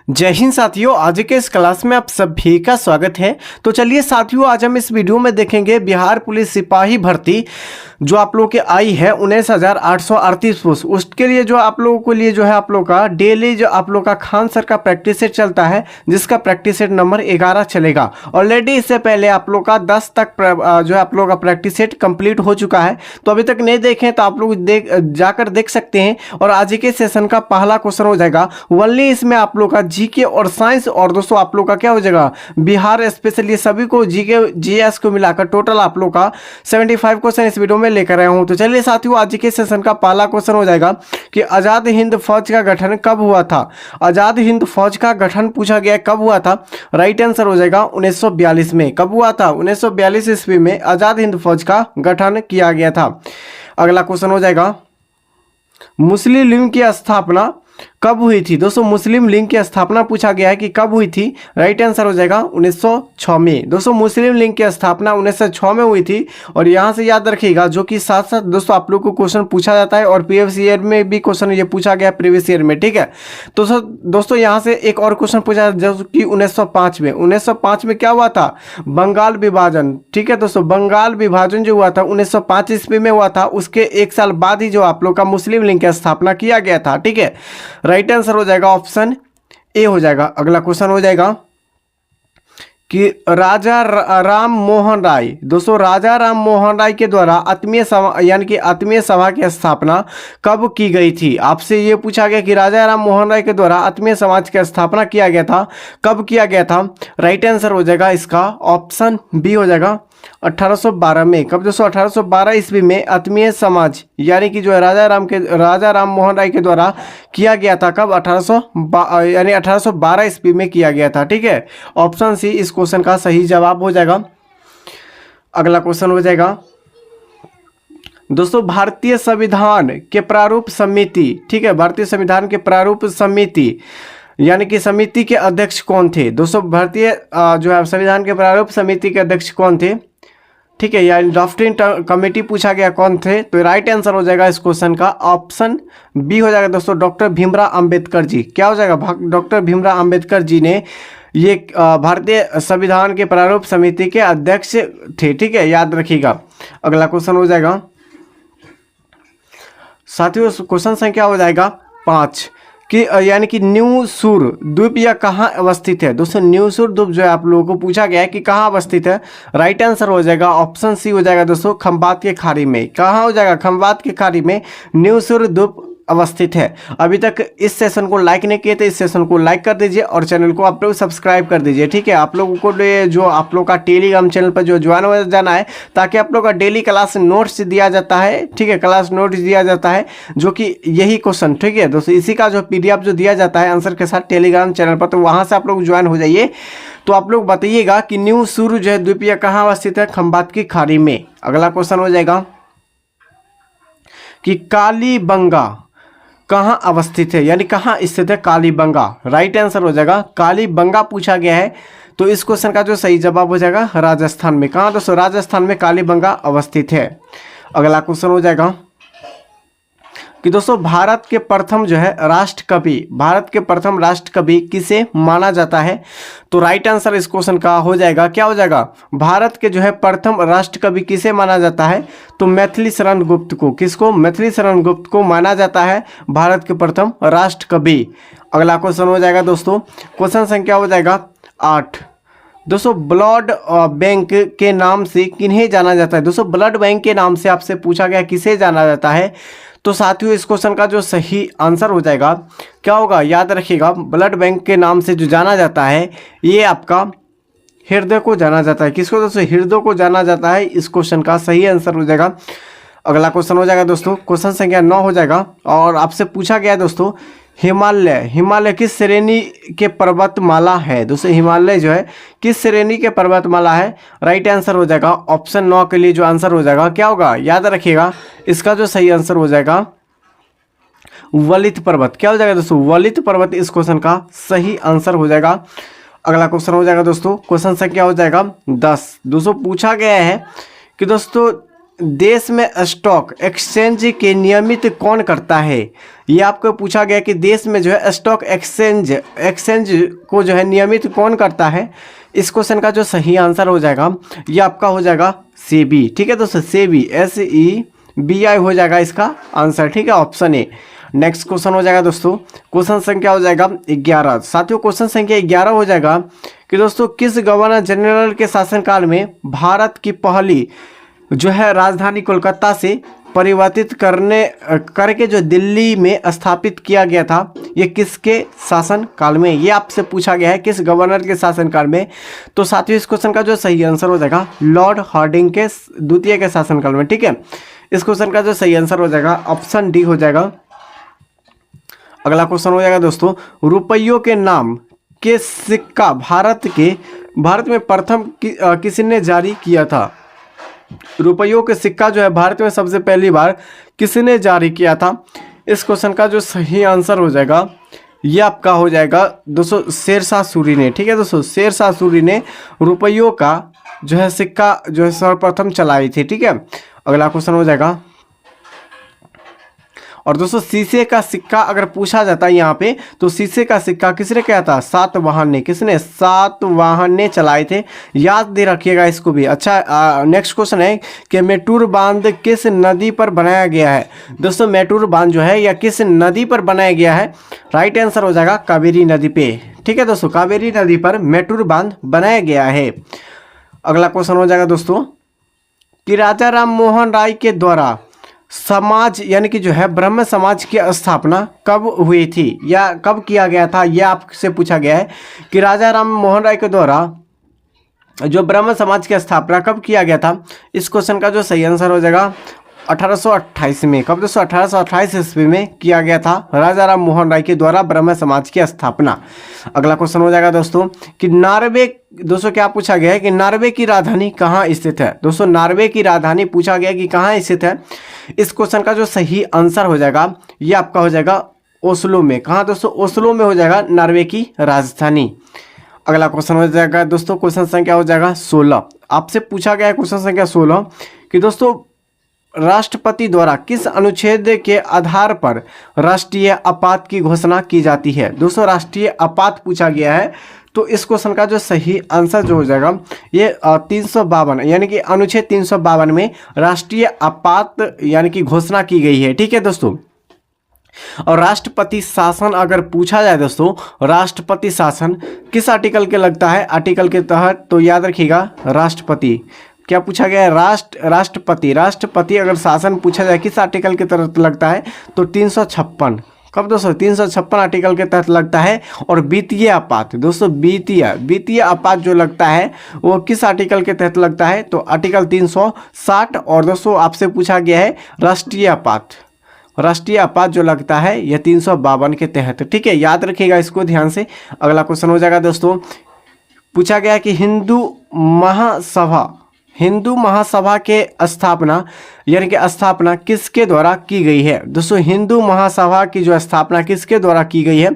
जय हिंद साथियों, आज के इस क्लास में आप सभी का स्वागत है। तो चलिए साथियों, आज हम इस वीडियो में देखेंगे बिहार पुलिस सिपाही भर्ती जो आप लोग के आई है 19,838 पोस्ट। उसके लिए जो आप लोगों के लिए जो है आप लोग का डेली जो आप लोग का खान सर का प्रैक्टिस सेट चलता है, जिसका प्रैक्टिस सेट नंबर 11 चलेगा। ऑलरेडी इससे पहले आप लोग का 10 तक जो है आप लोग का प्रैक्टिस सेट कंप्लीट हो चुका है। तो अभी तक नहीं देखें तो आप लोग जाकर देख सकते हैं। और आज के सेशन का पहला क्वेश्चन हो जाएगा ओनली, इसमें आप लोग का जीके और साइंस, और दोस्तों आप लोग का क्या हो जाएगा बिहार स्पेशल, ये सभी को जीके जीएस को मिलाकर टोटल आप लोग का 75 क्वेश्चन इस वीडियो में लेकर आया हूं। तो चलिए साथियों, आज के सेशन का पहला क्वेश्चन हो जाएगा कि आजाद हिंद फौज का गठन कब हुआ था। आजाद हिंद फौज का गठन पूछा गया कब हुआ था। राइट आंसर हो जाएगा 1942 में। कब हुआ था? 1942 ईस्वी में आजाद हिंद फौज का गठन किया गया था। अगला क्वेश्चन हो जाएगा मुस्लिम लीग की स्थापना कब हुई थी। दोस्तों मुस्लिम लीग की स्थापना पूछा गया है कि कब हुई थी। राइट आंसर हो जाएगा 1906 में। दोस्तों मुस्लिम लीग की स्थापना 1906 में हुई थी। और यहाँ से याद रखिएगा, जो कि साथ साथ दोस्तों आप लोग को क्वेश्चन पूछा जाता है और प्रीवियस ईयर में भी क्वेश्चन ये पूछा गया प्रीवियस ईयर में, ठीक है। तो दोस्तों यहाँ से एक और क्वेश्चन पूछा जो कि 1905 में। 1905 में क्या हुआ था? बंगाल विभाजन, ठीक है दोस्तों। बंगाल विभाजन जो हुआ था 1905 ईस्वी में हुआ था। उसके एक साल बाद ही जो आप लोग का मुस्लिम लीग की स्थापना किया गया था, ठीक है। राइट आंसर हो जाएगा ऑप्शन ए हो जाएगा। अगला क्वेश्चन हो जाएगा कि राजा राम मोहन राय, दोस्तों राजा राम मोहन राय के द्वारा आत्मीय सभा यानी कि आत्मीय सभा की स्थापना कब की गई थी। आपसे ये पूछा गया कि राजा राम मोहन राय के द्वारा आत्मीय समाज की स्थापना किया गया था, कब किया गया था। राइट आंसर हो जाएगा इसका ऑप्शन बी हो जाएगा 1812 में। कब दोस्तों? 1812 ईस्वी में आत्मीय समाज यानी कि जो है राजा राम मोहन राय के द्वारा किया गया था। कब? 1812 ईस्वी में किया गया था, ठीक है। ऑप्शन सी इस क्वेश्चन का सही जवाब हो जाएगा। अगला क्वेश्चन हो जाएगा दोस्तों भारतीय संविधान के प्रारूप समिति, ठीक है। भारतीय संविधान के प्रारूप समिति यानी कि समिति के अध्यक्ष कौन थे। दोस्तों भारतीय जो है संविधान के प्रारूप समिति के अध्यक्ष कौन थे, ठीक है। यानी ड्राफ्टिंग कमेटी पूछा गया कौन थे। तो राइट आंसर हो जाएगा इस क्वेश्चन का ऑप्शन बी हो जाएगा दोस्तों, डॉक्टर भीमराव अंबेडकर जी। क्या हो जाएगा? डॉक्टर भीमराव अंबेडकर जी ने ये भारतीय संविधान के प्रारूप समिति के अध्यक्ष थे, ठीक है, याद रखिएगा। अगला क्वेश्चन हो जाएगा साथियों, क्वेश्चन संख्या हो जाएगा 5 कि यानी कि न्यू सुर द्वीप यह कहाँ अवस्थित है। दोस्तों न्यू सुर द्वीप जो है आप लोगों को पूछा गया है कि कहाँ अवस्थित है। राइट आंसर हो जाएगा ऑप्शन सी हो जाएगा दोस्तों, खंबात के खाड़ी में। कहाँ हो जाएगा? खंबात के खाड़ी में न्यू सुर द्वीप अवस्थित है। अभी तक इस सेशन को लाइक नहीं किए तो इस सेशन को लाइक कर दीजिए और चैनल को आप लोग सब्सक्राइब कर दीजिए, ठीक है। आप लोगों को जो आप लोग का टेलीग्राम चैनल पर जो ज्वाइन हो जाना है, ताकि आप लोग का डेली क्लास नोट्स दिया जाता है, ठीक है। क्लास नोट्स दिया जाता है जो कि यही क्वेश्चन, ठीक है दोस्तों, इसी का जो PDF जो दिया जाता है आंसर के साथ टेलीग्राम चैनल पर, तो वहाँ से आप लोग ज्वाइन हो जाइए। तो आप लोग बताइएगा कि न्यू सुर जो है द्वीप कहाँ अवस्थित है। खंबात की खाड़ी में। अगला क्वेश्चन हो जाएगा कि कालीबंगा कहाँ अवस्थित है, यानी कहाँ स्थित है कालीबंगा। राइट आंसर हो जाएगा कालीबंगा पूछा गया है। तो इस क्वेश्चन का जो सही जवाब हो जाएगा राजस्थान में। कहाँ दोस्तों? राजस्थान में कालीबंगा अवस्थित है। अगला क्वेश्चन हो जाएगा कि दोस्तों भारत के प्रथम जो है भारत के प्रथम राष्ट्र कवि किसे माना जाता है। तो राइट आंसर इस क्वेश्चन का हो जाएगा, क्या हो जाएगा? भारत के जो है प्रथम राष्ट्र कवि किसे माना जाता है। तो मैथिली शरण गुप्त को। किसको? मैथिली शरण गुप्त को माना जाता है भारत के प्रथम राष्ट्र कवि। अगला क्वेश्चन हो जाएगा दोस्तों, क्वेश्चन संख्या हो जाएगा 8। दोस्तों ब्लड बैंक के नाम से किन्हें जाना जाता है। दोस्तों ब्लड बैंक के नाम से आपसे पूछा गया किसे जाना जाता है। तो साथियों इस क्वेश्चन का जो सही आंसर हो जाएगा क्या होगा? याद रखिएगा, ब्लड बैंक के नाम से जो जाना जाता है ये आपका हृदय को जाना जाता है। किसको दोस्तों? हृदय को जाना जाता है। इस क्वेश्चन का सही आंसर हो जाएगा। अगला क्वेश्चन हो जाएगा दोस्तों, क्वेश्चन संख्या 9 हो जाएगा। और आपसे पूछा गया दोस्तों हिमालय किस श्रेणी के पर्वतमाला है। दोस्तों हिमालय जो है किस श्रेणी के पर्वतमाला है। राइट आंसर हो जाएगा ऑप्शन 9 के लिए जो आंसर हो जाएगा क्या होगा? याद रखिएगा, इसका जो सही आंसर हो जाएगा वलित पर्वत। क्या हो जाएगा दोस्तों? वलित पर्वत इस क्वेश्चन का सही आंसर हो जाएगा। अगला क्वेश्चन हो जाएगा दोस्तों, क्वेश्चन संख्या हो जाएगा 10। दोस्तों पूछा गया है कि दोस्तों देश में स्टॉक एक्सचेंज के नियमित कौन करता है? ये आपको पूछा गया कि देश में जो है स्टॉक एक्सचेंज को जो है नियमित कौन करता है। इस क्वेश्चन का जो सही आंसर हो जाएगा ये आपका हो जाएगा सेबी। ठीक है दोस्तों, सेबी SEBI हो जाएगा इसका आंसर। ठीक है, ऑप्शन ए। नेक्स्ट क्वेश्चन हो जाएगा दोस्तों, क्वेश्चन संख्या हो जाएगा 11। साथियों क्वेश्चन संख्या 11 हो जाएगा कि दोस्तों किस गवर्नर जनरल के शासनकाल में भारत की पहली जो है राजधानी कोलकाता से परिवर्तित करके जो दिल्ली में स्थापित किया गया था, ये किसके शासन काल में? ये आपसे पूछा गया है किस गवर्नर के शासन काल में। तो साथियों इस क्वेश्चन का जो सही आंसर हो जाएगा लॉर्ड हार्डिंग के द्वितीय के शासन काल में। ठीक है, इस क्वेश्चन का जो सही आंसर हो जाएगा ऑप्शन डी हो जाएगा। अगला क्वेश्चन हो जाएगा दोस्तों, रुपयों के नाम के सिक्का भारत में प्रथम किसने जारी किया था? रुपयों के सिक्का जो है भारत में सबसे पहली बार किसने जारी किया था? इस क्वेश्चन का जो सही आंसर हो जाएगा ये आपका हो जाएगा दोस्तों शेरशाह सूरी ने। ठीक है दोस्तों, शेरशाह सूरी ने रुपयों का जो है सिक्का जो है सर्वप्रथम चलाई थी। ठीक है, अगला क्वेश्चन हो जाएगा। और दोस्तों शीशे का सिक्का अगर पूछा जाता है यहाँ पे, तो शीशे का सिक्का किसने किया था? सातवाहन ने। किसने? सातवाहन ने चलाए थे, याद दे रखिएगा इसको भी। अच्छा, नेक्स्ट क्वेश्चन है कि मेटूर बांध किस नदी पर बनाया गया है? दोस्तों मेटूर बांध जो है या किस नदी पर बनाया गया है? राइट आंसर हो जाएगा कावेरी नदी पे। ठीक है दोस्तों, कावेरी नदी पर मेटूर बांध बनाया गया है। अगला क्वेश्चन हो जाएगा दोस्तों कि राजा राम मोहन राय के द्वारा समाज यानी कि जो है ब्रह्म समाज की स्थापना कब हुई थी या कब किया गया था? यह आपसे पूछा गया है कि राजा राम मोहन राय के द्वारा जो ब्रह्म समाज की स्थापना कब किया गया था। इस क्वेश्चन का जो सही आंसर हो जाएगा 1828 में। कब दोस्तों? 1828 ईस्वी में किया गया था राजा राम मोहन राय के द्वारा ब्रह्म समाज की स्थापना। अगला क्वेश्चन हो जाएगा दोस्तों कि नॉर्वे, दोस्तों क्या पूछा गया है कि नॉर्वे की राजधानी कहाँ स्थित है? दोस्तों नॉर्वे की राजधानी पूछा गया कि कहाँ स्थित है। इस क्वेश्चन का जो सही आंसर हो जाएगा ये आपका हो जाएगा ओस्लो में। कहाँ दोस्तों? ओस्लो में हो जाएगा नॉर्वे की राजधानी। अगला क्वेश्चन हो जाएगा दोस्तों, क्वेश्चन संख्या हो जाएगा 16। आपसे पूछा गया है क्वेश्चन संख्या 16 कि दोस्तों राष्ट्रपति द्वारा किस अनुच्छेद के आधार पर राष्ट्रीय आपात की घोषणा की जाती है? दोस्तों राष्ट्रीय आपात पूछा गया है, तो इस क्वेश्चन का जो सही आंसर जो हो जाएगा ये 352 यानी कि अनुच्छेद 352 में राष्ट्रीय आपात यानी कि घोषणा की गई है। ठीक है दोस्तों, और राष्ट्रपति शासन अगर पूछा जाए दोस्तों, राष्ट्रपति शासन किस आर्टिकल के लगता है? आर्टिकल के तहत, तो याद रखिएगा राष्ट्रपति। क्या पूछा गया है? राष्ट्रपति अगर शासन पूछा जाए किस आर्टिकल के तहत लगता है? तो 356। कब दोस्तों? 356 आर्टिकल के तहत लगता है। और वित्तीय आपात दोस्तों, वित्तीय आपात जो लगता है वो किस आर्टिकल के तहत लगता है? तो आर्टिकल 360। और दोस्तों आपसे पूछा गया है राष्ट्रीय आपात जो लगता है यह 352 के तहत। ठीक है, याद रखिएगा इसको ध्यान से। अगला क्वेश्चन हो जाएगा दोस्तों, पूछा गया कि हिंदू महासभा के स्थापना यानी कि स्थापना किसके द्वारा की गई है? दोस्तों हिंदू महासभा की जो स्थापना किसके द्वारा की गई है?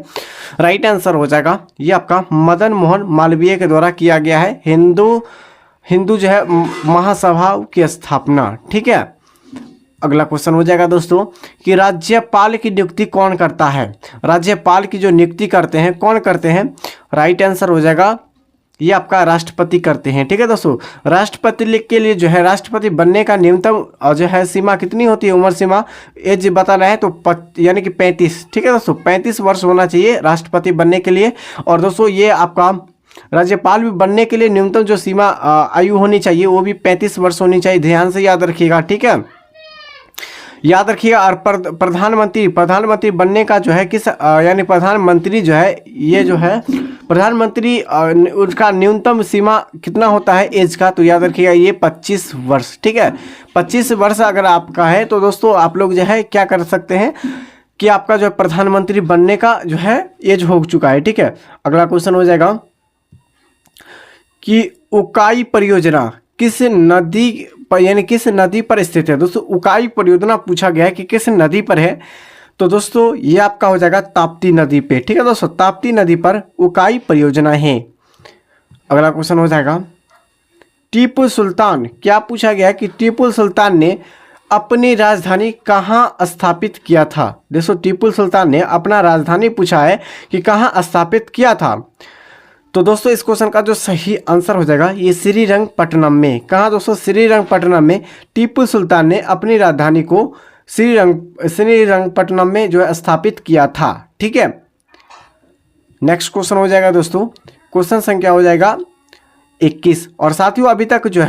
राइट आंसर हो जाएगा ये आपका मदन मोहन मालवीय के द्वारा किया गया है हिंदू जो है महासभा की स्थापना। ठीक है, अगला क्वेश्चन हो जाएगा दोस्तों कि राज्यपाल की नियुक्ति कौन करता है? राज्यपाल की जो नियुक्ति करते हैं कौन करते हैं? राइट आंसर हो जाएगा ये आपका राष्ट्रपति करते हैं। ठीक है दोस्तों, राष्ट्रपति के लिए जो है राष्ट्रपति बनने का न्यूनतम जो है सीमा कितनी होती है? उम्र सीमा एज बताना है तो यानी कि 35। ठीक है दोस्तों, 35 वर्ष होना चाहिए राष्ट्रपति बनने के लिए। और दोस्तों ये आपका राज्यपाल भी बनने के लिए न्यूनतम जो सीमा आयु होनी चाहिए वो भी 35 वर्ष होनी चाहिए। ध्यान से याद रखिएगा। ठीक है, याद रखिएगा। और प्रधानमंत्री बनने का जो है किस यानी प्रधानमंत्री जो है ये जो है प्रधानमंत्री उसका न्यूनतम सीमा कितना होता है एज का? तो याद रखिएगा ये 25 वर्ष। ठीक है, 25 वर्ष अगर आपका है तो दोस्तों आप लोग जो है क्या कर सकते हैं कि आपका जो है प्रधानमंत्री बनने का जो है एज हो चुका है। ठीक है, अगला क्वेश्चन हो जाएगा कि उकाई परियोजना किस नदी पर यानी किस नदी पर स्थित है? दोस्तों उकाई परियोजना पूछा गया है कि किस नदी पर है? तो दोस्तों ये आपका हो जाएगा ताप्ती नदी पे। ठीक है दोस्तों, ताप्ती नदी पर उकाई परियोजना है। अगला क्वेश्चन हो जाएगा टीपू सुल्तान, क्या पूछा गया है कि टीपू सुल्तान ने अपनी राजधानी कहाँ स्थापित किया था। देखो टीपू सुल्तान ने अपना राजधानी पूछा है कि कहाँ स्थापित किया था। तो दोस्तों इस क्वेश्चन का जो सही आंसर हो जाएगा ये श्रीरंगपट्टनम में। कहाँ दोस्तों, श्रीरंगपट्टनम में टीपू सुल्तान ने अपनी राजधानी को श्रीरंगपट्टनम में जो है स्थापित किया था। ठीक है, नेक्स्ट क्वेश्चन हो जाएगा दोस्तों, क्वेश्चन संख्या हो जाएगा 21। और साथियों अभी तक जो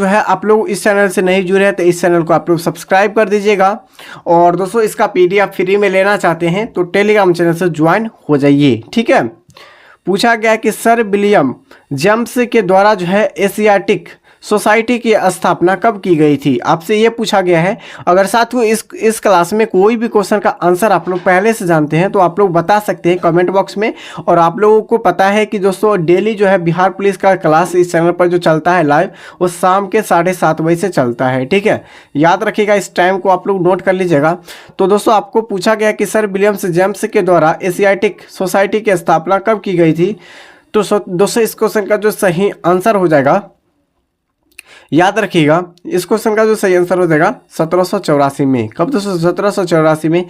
है आप लोग इस चैनल से नहीं जुड़े हैं तो इस चैनल को आप लोग सब्सक्राइब कर दीजिएगा। और दोस्तों इसका पीडीएफ फ्री में लेना चाहते हैं तो टेलीग्राम चैनल से ज्वाइन हो जाइए। ठीक है, पूछा गया कि सर विलियम जेम्स के द्वारा जो है एशियाटिक सोसाइटी की स्थापना कब की गई थी, आपसे ये पूछा गया है। अगर साथियों इस क्लास में कोई भी क्वेश्चन का आंसर आप लोग पहले से जानते हैं तो आप लोग बता सकते हैं कमेंट बॉक्स में। और आप लोगों को पता है कि दोस्तों डेली जो है बिहार पुलिस का क्लास इस चैनल पर जो चलता है लाइव, वो शाम के 7:30 बजे से चलता है। ठीक है, याद रखिएगा, इस टाइम को आप लोग नोट कर लीजिएगा। तो दोस्तों आपको पूछा गया कि सर विलियम जेम्स के द्वारा एशियाटिक सोसाइटी की स्थापना कब की गई थी। तो दोस्तों इस क्वेश्चन का जो सही आंसर हो जाएगा, याद रखिएगा, इस क्वेश्चन का जो सही आंसर हो जाएगा 1784 में। कब दोस्तों, 1784 में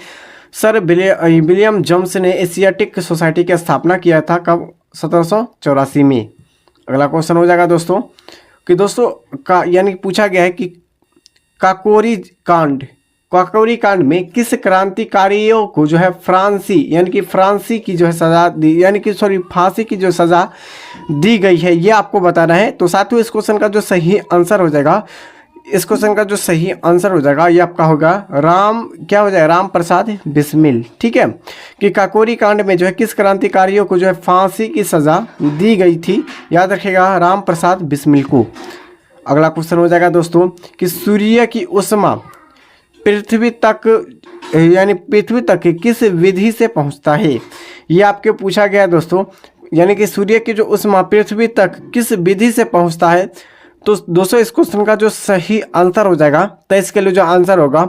सर विलियम जेम्स ने एशियाटिक सोसाइटी की स्थापना किया था। कब, 1784 में। अगला क्वेश्चन हो जाएगा दोस्तों कि दोस्तों का यानी पूछा गया है कि काकोरी कांड में किस क्रांतिकारियों को जो है फांसी की जो है सजा दी, फांसी की जो सजा दी गई है, ये आपको बताना है। तो साथियों इस क्वेश्चन का जो सही आंसर हो जाएगा, ये आपका होगा राम प्रसाद बिस्मिल। ठीक है, कि काकोरी कांड में जो है किस क्रांतिकारियों को जो है फांसी की सजा दी गई थी, याद रखिएगा राम प्रसाद बिस्मिल को। अगला क्वेश्चन हो जाएगा दोस्तों कि सूर्य की ऊष्मा पृथ्वी तक किस विधि से पहुंचता है, ये आपके पूछा गया है दोस्तों। यानी कि सूर्य की जो ऊष्मा पृथ्वी तक किस विधि से पहुंचता है। तो दोस्तों इस क्वेश्चन का जो सही आंसर हो जाएगा, तो इसके लिए जो आंसर होगा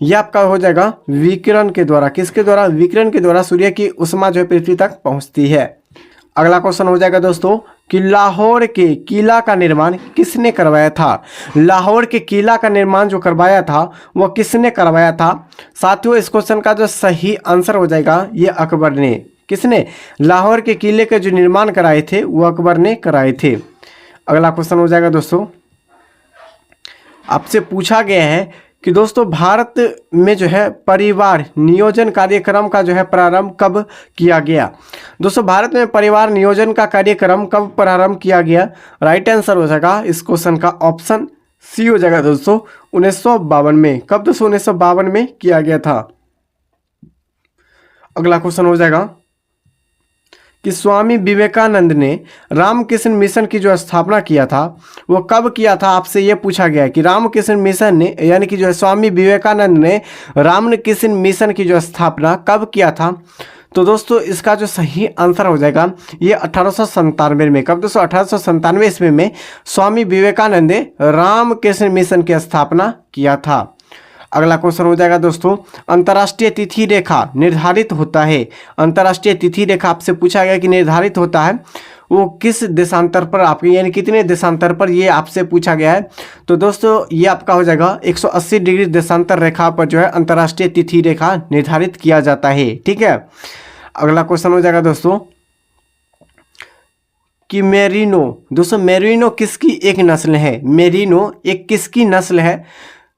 ये आपका हो जाएगा विकिरण के द्वारा। किसके द्वारा, विकिरण के द्वारा सूर्य की ऊष्मा जो है पृथ्वी तक पहुंचती है। अगला क्वेश्चन हो जाएगा दोस्तों कि लाहौर के किला का निर्माण किसने करवाया था। लाहौर के किला का निर्माण जो करवाया था वो किसने करवाया था। साथियों इस क्वेश्चन का जो सही आंसर हो जाएगा ये अकबर ने। किसने, लाहौर के किले के जो निर्माण कराए थे वो अकबर ने कराए थे। अगला क्वेश्चन हो जाएगा दोस्तों, आपसे पूछा गया है कि दोस्तों भारत में जो है परिवार नियोजन कार्यक्रम का जो है प्रारंभ कब किया गया। दोस्तों भारत में परिवार नियोजन का कार्यक्रम कब प्रारंभ किया गया। राइट आंसर हो जाएगा इस क्वेश्चन का ऑप्शन सी हो जाएगा दोस्तों 1952 में। कब दोस्तों, 1952 में किया गया था। अगला क्वेश्चन हो जाएगा कि स्वामी विवेकानंद ने रामकृष्ण मिशन की जो स्थापना किया था वो कब किया था, आपसे ये पूछा गया है कि रामकृष्ण मिशन ने यानी कि जो है स्वामी विवेकानंद ने रामकृष्ण मिशन की जो स्थापना कब किया था। तो दोस्तों इसका जो सही आंसर हो जाएगा ये 1897 में। कब दोस्तों, 1897 ईस्वी में स्वामी विवेकानंद ने रामकृष्ण मिशन की स्थापना किया था। अगला क्वेश्चन हो जाएगा दोस्तों, अंतर्राष्ट्रीय तिथि रेखा निर्धारित होता है। अंतर्राष्ट्रीय तिथि रेखा आपसे पूछा गया कि निर्धारित होता है वो किस देशांतर पर, आपके यानी कितने देशांतर पर, ये आपसे पूछा गया है। तो दोस्तों ये आपका हो जाएगा 180 डिग्री देशांतर रेखा पर जो है अंतर्राष्ट्रीय तिथि रेखा निर्धारित किया जाता है। ठीक है, अगला क्वेश्चन हो जाएगा दोस्तों कि मेरिनो। दोस्तों मेरिनो किसकी एक नस्ल है। मेरिनो एक किसकी नस्ल है।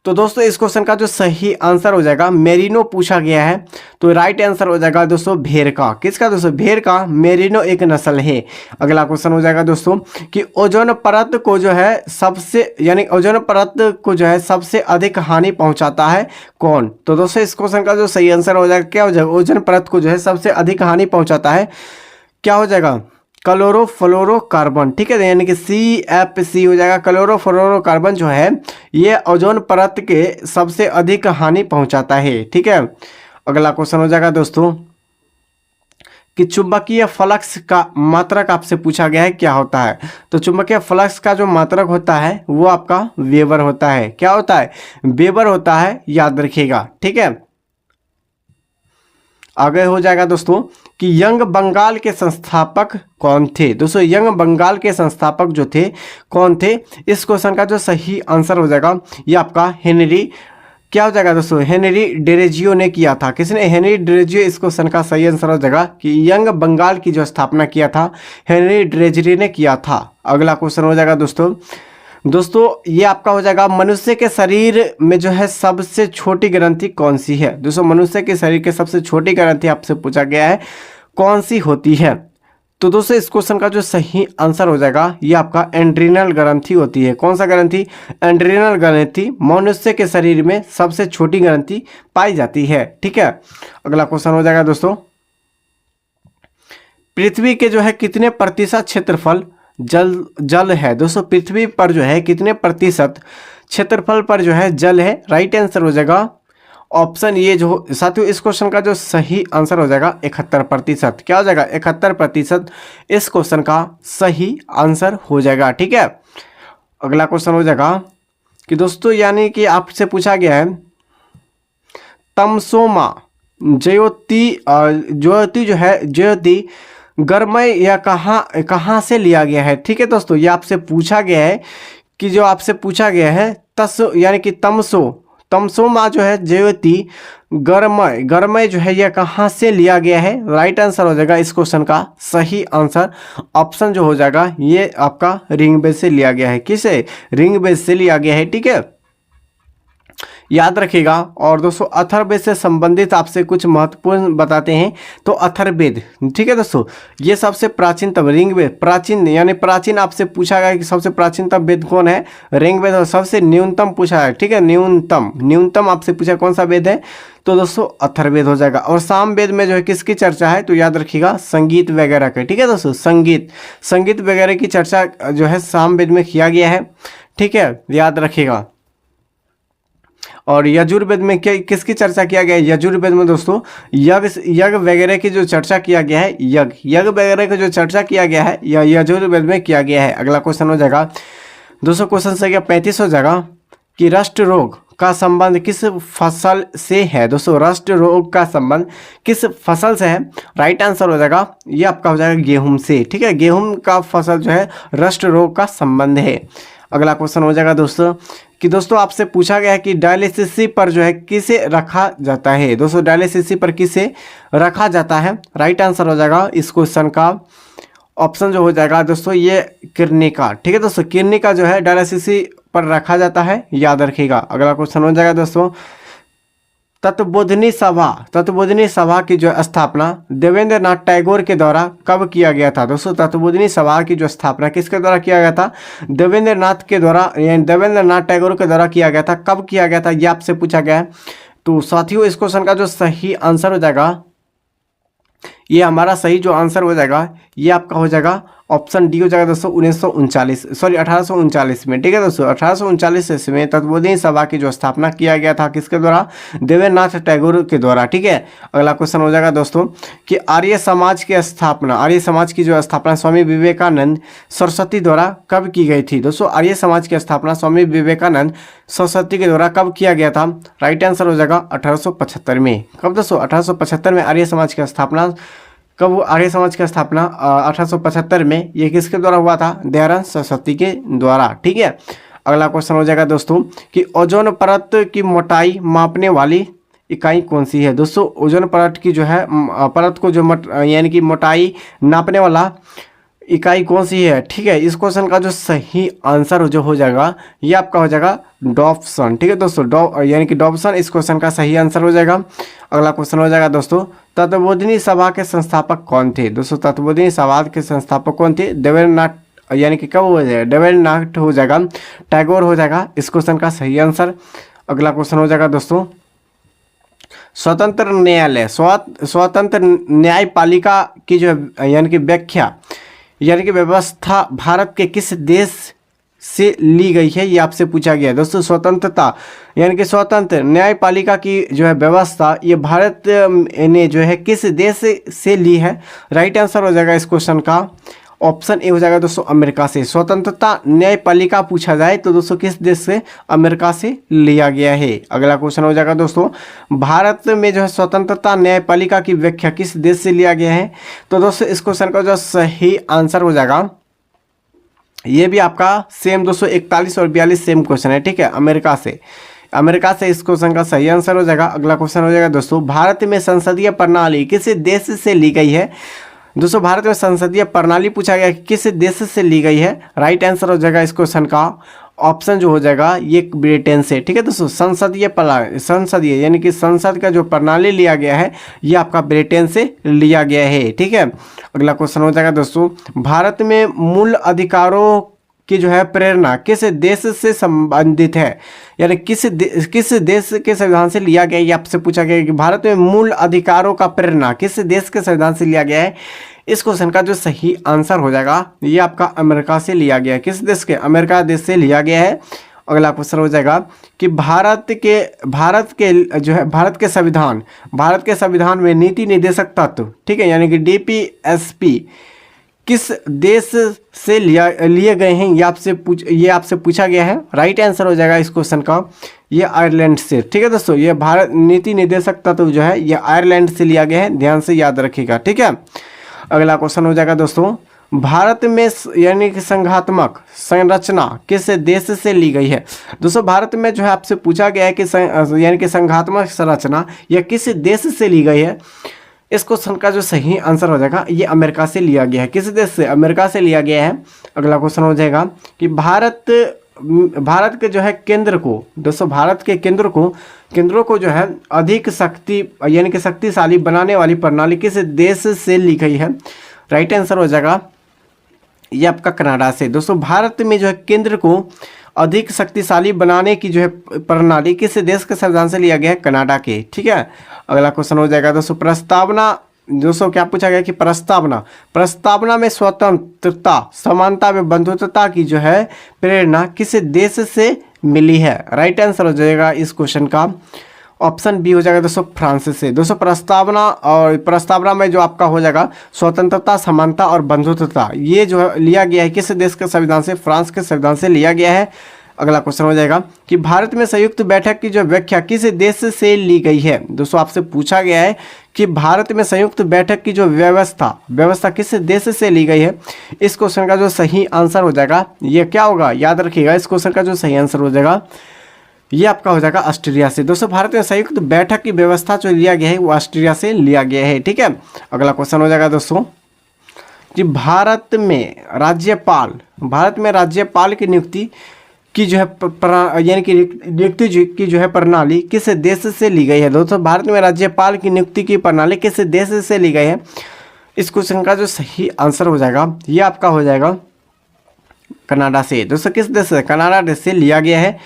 तो दोस्तों इस क्वेश्चन का जो सही आंसर हो जाएगा, मेरिनो पूछा गया है तो राइट आंसर हो जाएगा दोस्तों भेड़ का। किसका दोस्तों, भेड़ का। मेरिनो एक नस्ल है। अगला क्वेश्चन हो जाएगा दोस्तों कि ओजोन परत को जो है सबसे अधिक हानि पहुंचाता है कौन। तो दोस्तों इस क्वेश्चन का जो सही आंसर हो जाएगा, क्या हो जाएगा, ओजोन परत को जो है सबसे अधिक हानि पहुंचाता है, क्या हो जाएगा, क्लोरोफ्लोरोकार्बन। ठीक है, यानी कि CFC हो जाएगा। क्लोरोफ्लोरोकार्बन जो है ये ओजोन परत के सबसे अधिक हानि पहुंचाता है। ठीक है, अगला क्वेश्चन हो जाएगा दोस्तों कि चुंबकीय फ्लक्स का मात्रक आपसे पूछा गया है क्या होता है। तो चुंबकीय फ्लक्स का जो मात्रक होता है वो आपका वेबर होता है। क्या होता है, वेबर होता है, याद रखिएगा। ठीक है, आगे हो जाएगा दोस्तों कि यंग बंगाल के संस्थापक कौन थे। दोस्तों यंग बंगाल के संस्थापक जो थे कौन थे, इस क्वेश्चन का जो सही आंसर हो जाएगा ये आपका हेनरी, क्या हो जाएगा दोस्तों, हेनरी डेरेजियो ने किया था। किसने, हेनरी डेरेजियो। इस क्वेश्चन का सही आंसर हो जाएगा कि यंग बंगाल की जो स्थापना किया था हेनरी डेरेजियो ने किया था। अगला क्वेश्चन हो जाएगा दोस्तों ये आपका हो जाएगा मनुष्य के शरीर में जो है सबसे छोटी ग्रंथि कौन सी है। दोस्तों मनुष्य के शरीर के सबसे छोटी ग्रंथि आपसे पूछा गया है कौन सी होती है। तो दोस्तों इस क्वेश्चन का जो सही आंसर हो जाएगा ये आपका एंड्रीनल ग्रंथि होती है। कौन सा ग्रंथि, एंड्रीनल ग्रंथि मनुष्य के शरीर में सबसे छोटी ग्रंथि पाई जाती है। ठीक है, अगला क्वेश्चन हो जाएगा दोस्तों, पृथ्वी के जो है कितने प्रतिशत क्षेत्रफल जल है। दोस्तों पृथ्वी पर जो है कितने प्रतिशत क्षेत्रफल पर जो है जल है। राइट आंसर हो जाएगा ऑप्शन ये जो साथियों, इस क्वेश्चन का जो सही आंसर हो जाएगा 71%। क्या हो जाएगा, 71% इस क्वेश्चन का सही आंसर हो जाएगा। ठीक है, अगला क्वेश्चन हो जाएगा कि दोस्तों यानी कि आपसे पूछा गया है तमसोमा ज्योति जो है ज्योति गर्मय या कहाँ से लिया गया है। ठीक है दोस्तों, ये आपसे पूछा गया है कि जो आपसे पूछा गया है यानी कि तमसोमा जो है ज्योति गर्मय जो है यह कहाँ से लिया गया है। राइट आंसर हो जाएगा इस क्वेश्चन का सही आंसर ऑप्शन जो हो जाएगा ये आपका ऋग्वेद से लिया गया है। किसे, ऋग्वेद से लिया गया है। ठीक है, याद रखिएगा। और दोस्तों अथर्ववेद से संबंधित आपसे कुछ महत्वपूर्ण बताते हैं। तो अथर्ववेद, ठीक है दोस्तों, ये सबसे प्राचीनतम, ऋग्वेद प्राचीन यानी प्राचीन आपसे पूछा गया कि सबसे प्राचीनतम वेद कौन है, ऋग्वेद। और सबसे न्यूनतम पूछा है, ठीक है, न्यूनतम आपसे पूछा कौन सा वेद है, तो दोस्तों अथर्ववेद हो जाएगा। और सामवेद में जो है किसकी चर्चा है, तो याद रखिएगा संगीत वगैरह के। ठीक है दोस्तों, संगीत वगैरह की चर्चा जो है सामवेद में किया गया है। ठीक है, याद रखिएगा। और यजुर्वेद में क्या किसकी चर्चा किया गया है, यजुर्वेद में दोस्तों यज्ञ वगैरह की जो चर्चा किया गया है, यज्ञ वगैरह की जो चर्चा किया गया है यह यजुर्वेद में किया गया है। अगला क्वेश्चन हो जाएगा दोस्तों, क्वेश्चन संख्या 35 हो जाएगा कि रस्ट रोग का संबंध किस फसल से है। दोस्तों रस्ट रोग का संबंध किस फसल से है। राइट आंसर हो जाएगा ये आपका हो जाएगा गेहूं से। ठीक है, गेहूं का फसल जो है रस्ट रोग का संबंध है। अगला क्वेश्चन हो जाएगा दोस्तों कि दोस्तों आपसे पूछा गया है कि डायलिसिस पर जो है किसे रखा जाता है। दोस्तों डायलिसिस पर किसे रखा जाता है। राइट आंसर हो जाएगा इस क्वेश्चन का ऑप्शन जो हो जाएगा दोस्तों ये किडनी का। ठीक है दोस्तों, किडनी का जो है डायलिसिस पर रखा जाता है, याद रखिएगा। अगला क्वेश्चन हो जाएगा दोस्तों, तत्वबोधिनी सभा की जो स्थापना देवेंद्र नाथ टैगोर के द्वारा कब किया गया था। दोस्तों तत्वबोधिनी सभा की जो स्थापना किसके द्वारा किया गया था, देवेंद्र नाथ के द्वारा यानी देवेंद्र नाथ टैगोर के द्वारा किया गया था। कब किया गया था ये आपसे पूछा गया है। तो साथियों इस क्वेश्चन का जो सही आंसर हो जाएगा, ये हमारा सही जो आंसर हो जाएगा ये आपका हो जाएगा ऑप्शन डी हो जाएगा दोस्तों 1839 में। ठीक है दोस्तों, 1839 में तत्वबोधिनी सभा की जो स्थापना किया गया था किसके द्वारा, देवेंद्र नाथ टैगोर के द्वारा। ठीक है, अगला क्वेश्चन हो जाएगा दोस्तों कि आर्य समाज की जो स्थापना स्वामी विवेकानंद सरस्वती द्वारा कब की गई थी। दोस्तों आर्य समाज की स्थापना स्वामी विवेकानंद सरस्वती के द्वारा कब किया गया था। राइट आंसर हो जाएगा 1875 में। कब दोस्तों, 1875 में आर्य समाज की स्थापना। कब आर्य समाज की स्थापना 1875 में। ये किसके द्वारा हुआ था, दयानंद सरस्वती के द्वारा। ठीक है, अगला क्वेश्चन हो जाएगा दोस्तों कि ओजोन परत की मोटाई मापने वाली इकाई कौन सी है। दोस्तों ओजोन परत की जो है परत को जो यानी कि मोटाई नापने वाला इकाई कौन सी है। ठीक है, इस क्वेश्चन का जो सही आंसर जो हो जाएगा ये आपका हो जाएगा डॉप्सन। ठीक है दोस्तों, यानी कि डॉप्सन इस क्वेश्चन का सही आंसर हो जाएगा। अगला क्वेश्चन हो जाएगा दोस्तों, तत्वबोधिनी सभा के संस्थापक कौन थे। दोस्तों तत्वबोधिनी सभा के संस्थापक कौन थे, देवेंद्र नाथ, यानी कि कब हो जाएगा, देवेंद्र नाथ हो जाएगा, टैगोर हो जाएगा इस क्वेश्चन का सही आंसर। अगला क्वेश्चन हो जाएगा दोस्तों, स्वतंत्र न्यायपालिका की जो यानी कि व्याख्या यानी कि व्यवस्था भारत के किस देश से ली गई है, ये आपसे पूछा गया है। दोस्तों स्वतंत्रता यानी कि स्वतंत्र न्यायपालिका की जो है व्यवस्था ये भारत ने जो है किस देश से ली है। राइट आंसर हो जाएगा इस क्वेश्चन का ऑप्शन ए हो जाएगा दोस्तों अमेरिका से। स्वतंत्रता न्यायपालिका पूछा जाए तो दोस्तों किस देश से? अमेरिका से लिया गया है। अगला क्वेश्चन हो जाएगा दोस्तों, भारत में जो है स्वतंत्रता न्यायपालिका की व्याख्या किस देश से लिया गया है? तो दोस्तों इस क्वेश्चन का जो सही आंसर हो जाएगा, ये भी आपका सेम दोस्तों 41 और 42 सेम क्वेश्चन है, ठीक है, अमेरिका से। अमेरिका से इस क्वेश्चन का सही आंसर हो जाएगा। अगला क्वेश्चन हो जाएगा दोस्तों, भारत में संसदीय प्रणाली किस देश से ली गई है? दोस्तों भारत में संसदीय प्रणाली पूछा गया कि किस देश से ली गई है? राइट आंसर हो जाएगा इस क्वेश्चन का ऑप्शन जो हो जाएगा ये ब्रिटेन से, ठीक है दोस्तों। संसदीय यानी कि संसद का जो प्रणाली लिया गया है ये आपका ब्रिटेन से लिया गया है, ठीक है। अगला क्वेश्चन हो जाएगा दोस्तों, भारत में मूल अधिकारों की जो है प्रेरणा किस देश से संबंधित है? यानी किस देश के संविधान से लिया गया है? ये आपसे पूछा गया है कि भारत में मूल अधिकारों का प्रेरणा किस देश के संविधान से लिया गया है? इस क्वेश्चन का जो सही आंसर हो जाएगा ये आपका अमेरिका से लिया गया है। किस देश के? अमेरिका देश से लिया गया है। अगला क्वेश्चन हो जाएगा कि भारत के संविधान में नीति निर्देशक तत्व, ठीक है, यानी कि DPSP किस देश से लिए गए हैं? ये आपसे पूछा गया है। राइट आंसर हो जाएगा इस क्वेश्चन का ये आयरलैंड से, ठीक है दोस्तों। ये भारत नीति निर्देशक तत्व जो है ये आयरलैंड से लिया गया है, ध्यान से याद रखिएगा, ठीक है। अगला क्वेश्चन हो जाएगा दोस्तों, भारत में यानी कि संघात्मक संरचना किस देश से ली गई है? दोस्तों भारत में जो है आपसे पूछा गया है कि यानी कि संघात्मक संरचना यह किस देश से ली गई है? इस क्वेश्चन का जो सही आंसर हो जाएगा ये अमेरिका से लिया गया है। किस देश से? अमेरिका से लिया गया है। अगला क्वेश्चन हो जाएगा कि भारत के जो है केंद्र को, दोस्तों भारत के केंद्रों को जो है अधिक शक्ति यानी कि शक्तिशाली बनाने वाली प्रणाली किस देश से ली गई है? राइट आंसर हो जाएगा ये आपका कनाडा से। दोस्तों भारत में जो है केंद्र को अधिक शक्तिशाली बनाने की जो है प्रणाली किस देश के संविधान से लिया गया है? कनाडा के, ठीक है। अगला क्वेश्चन हो जाएगा दोस्तों, प्रस्तावना, दोस्तों क्या पूछा गया कि प्रस्तावना में स्वतंत्रता, समानता में बंधुत्वता की जो है प्रेरणा किस देश से मिली है? राइट आंसर हो जाएगा इस क्वेश्चन का ऑप्शन बी हो जाएगा दोस्तों फ्रांस से। दोस्तों प्रस्तावना में जो आपका हो जाएगा स्वतंत्रता, समानता और बंधुत्वता, ये जो है लिया गया है किस देश के संविधान से? फ्रांस के संविधान से लिया गया है। अगला क्वेश्चन हो जाएगा कि भारत में संयुक्त बैठक की जो व्याख्या किस देश से ली गई है? दोस्तों आपसे पूछा गया है कि भारत में संयुक्त बैठक की जो व्यवस्था किस देश से ली गई है? इस क्वेश्चन का जो सही आंसर हो जाएगा ये क्या होगा? याद रखिएगा इस क्वेश्चन का जो सही आंसर हो जाएगा ये आपका हो जाएगा ऑस्ट्रेलिया से। दोस्तों भारत में संयुक्त बैठक की व्यवस्था जो लिया गया है वो ऑस्ट्रेलिया से लिया गया है, ठीक है। अगला क्वेश्चन हो जाएगा दोस्तों कि भारत में राज्यपाल की नियुक्ति की जो है यानी कि नियुक्ति की जो है प्रणाली किस देश से ली गई है? दोस्तों भारत में राज्यपाल की नियुक्ति की प्रणाली किस देश से ली गई है? इस क्वेश्चन का जो सही आंसर हो जाएगा ये आपका हो जाएगा कनाडा से। दोस्तों किस देश से? कनाडा देश से लिया गया है।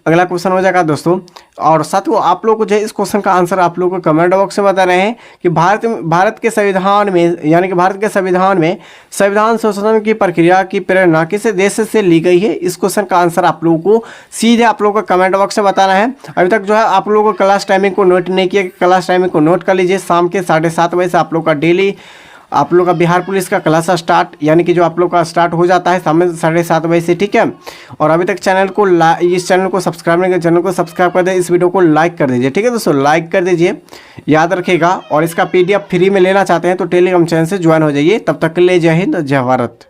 अगला क्वेश्चन हो जाएगा दोस्तों, और साथियों आप लोग को जो है इस क्वेश्चन का आंसर आप लोग को कमेंट बॉक्स में बता रहे हैं कि भारत के संविधान में यानी कि भारत के संविधान में संविधान संशोधन की प्रक्रिया की प्रेरणा किस देश से ली गई है? इस क्वेश्चन का आंसर आप लोगों को सीधे आप लोगों को कमेंट बॉक्स में बताना है। अभी तक जो है आप लोगों को क्लास टाइमिंग को नोट नहीं किया, क्लास टाइमिंग को नोट कर लीजिए। शाम के 7:30 बजे से आप लोग का डेली आप लोग का बिहार पुलिस का क्लास स्टार्ट यानी कि जो आप लोग का स्टार्ट हो जाता है शाम 7:30 बजे से, ठीक है। और अभी तक इस चैनल को सब्सक्राइब नहीं किया, चैनल को सब्सक्राइब कर दे, इस वीडियो को लाइक कर दीजिए, ठीक है दोस्तों, लाइक कर दीजिए, याद रखिएगा। और इसका PDF फ्री में लेना चाहते हैं तो टेलीग्राम चैनल से ज्वाइन हो जाइए। तब तक के लिए जय हिंद, जय भारत।